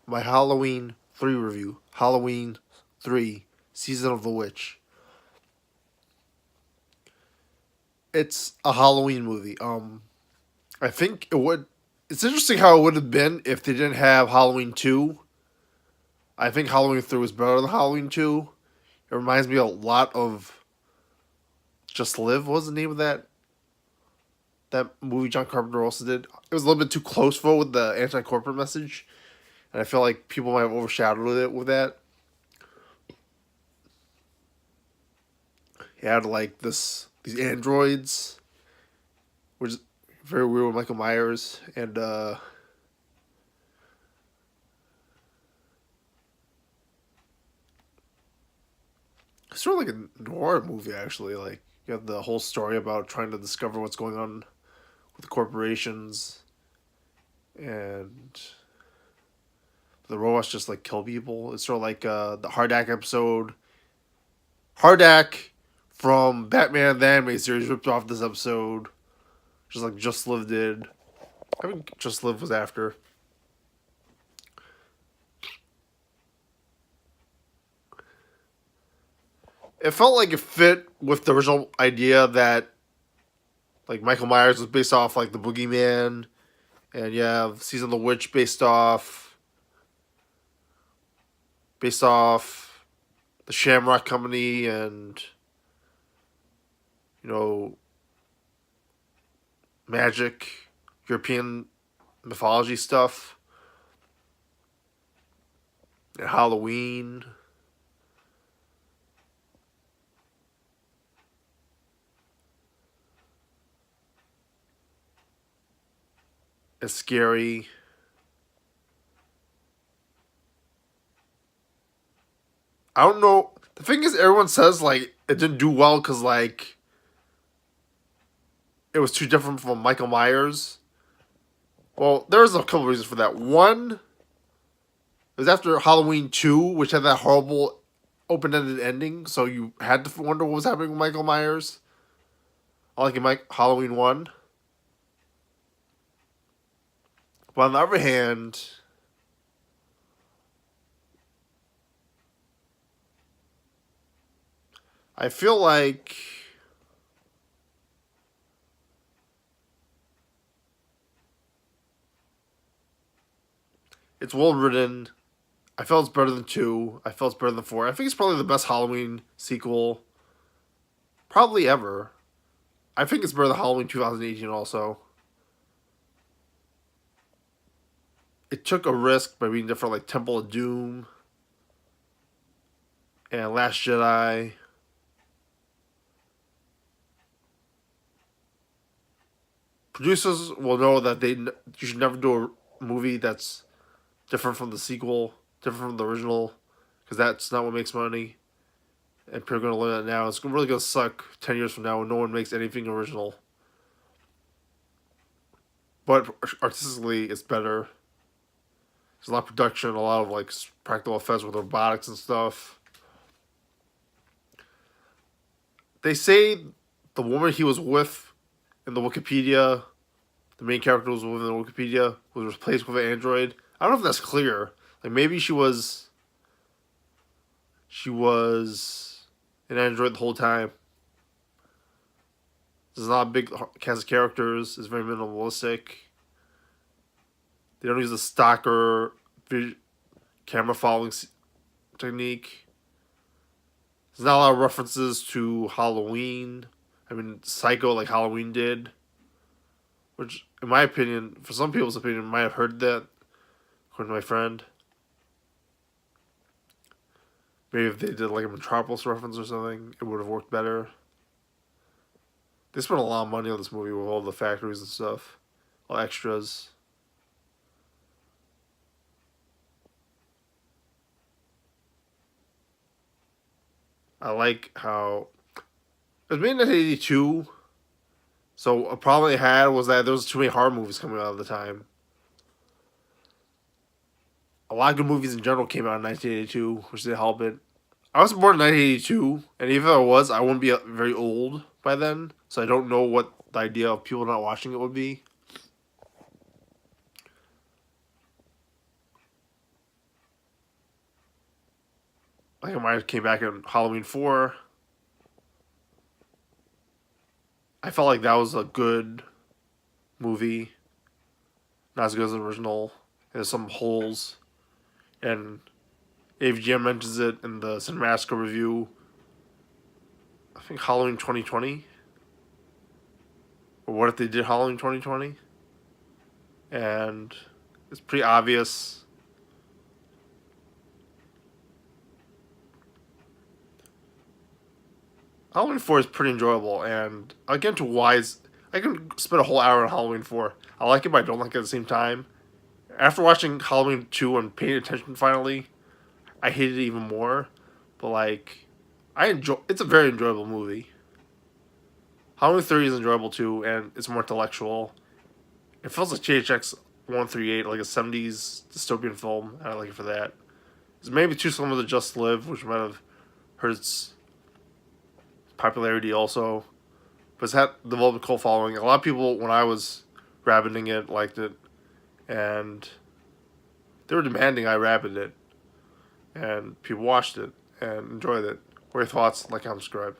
my Halloween 3 review. Halloween 3, Season of the Witch. It's a Halloween movie. I think it would. It's interesting how it would have been if they didn't have Halloween 2. I think Halloween 3 was better than Halloween 2. It reminds me a lot of Just Live. What was the name of that movie John Carpenter also did? It was a little bit too close for with the anti-corporate message, and I feel like people might have overshadowed it with that. He had like these androids, which is very weird with Michael Myers, and it's sort of like a noir movie actually. Like you have the whole story about trying to discover what's going on with the corporations, and the robots just like kill people. It's sort of like the Hardak episode. Hardak from Batman the Animated Series ripped off this episode, just like Just Live did. I think Just Live was after. It felt like it fit with the original idea that like Michael Myers was based off like the Boogeyman, and you have Season of the Witch based off the Shamrock Company and you know magic, European mythology stuff, and Halloween. It's scary. I don't know. The thing is, everyone says like it didn't do well because like it was too different from Michael Myers. Well, there's a couple reasons for that. One, it was after Halloween 2, which had that horrible open-ended ending, so you had to wonder what was happening with Michael Myers. Like in Halloween 1. But on the other hand, I feel like it's well written. I felt it's better than 2. I felt it's better than 4. I think it's probably the best Halloween sequel probably ever. I think it's better than Halloween 2018 also. It took a risk by being different, like Temple of Doom and Last Jedi. Producers will know that you should never do a movie that's different from the sequel, different from the original, because that's not what makes money. And people are going to learn that now. It's really going to suck 10 years from now when no one makes anything original. But artistically, it's better. There's a lot of production, a lot of like practical effects with robotics and stuff. They say the woman he was with in the Wikipedia, the main character was with in the Wikipedia, was replaced with an android. I don't know if that's clear. Like maybe she was an android the whole time. There's not a big cast of characters. It's very minimalistic. They don't use the stalker camera following technique. There's not a lot of references to Halloween. I mean, Psycho like Halloween did. Which, in my opinion, for some people's opinion, might have heard that, according to my friend. Maybe if they did like a Metropolis reference or something, it would have worked better. They spent a lot of money on this movie with all the factories and stuff, all extras. I like how it was made in 1982, so a problem they had was that there was too many horror movies coming out at the time. A lot of good movies in general came out in 1982, which did help it. I was born in 1982, and even if I was, I wouldn't be very old by then, so I don't know what the idea of people not watching it would be. Michael Myers came back in Halloween 4. I felt like that was a good movie. Not as good as the original. There's some holes. And AVGM mentions it in the Cinemassacre review. I think Halloween 2020. Or what if they did Halloween 2020? And it's pretty obvious. Halloween 4 is pretty enjoyable, and I'll get into why I can spend a whole hour on Halloween 4. I like it, but I don't like it at the same time. After watching Halloween 2 and paying attention finally, I hated it even more. But, like, it's a very enjoyable movie. Halloween 3 is enjoyable too, and it's more intellectual. It feels like THX 138, like a 70s dystopian film, and I like it for that. It's maybe too similar to Just Live, which might have hurt its popularity also. But it's had developed a cult following. A lot of people, when I was rabbiting it, liked it. And they were demanding I rabbit it. And people watched it and enjoyed it. What are your thoughts? Like, comment, subscribe.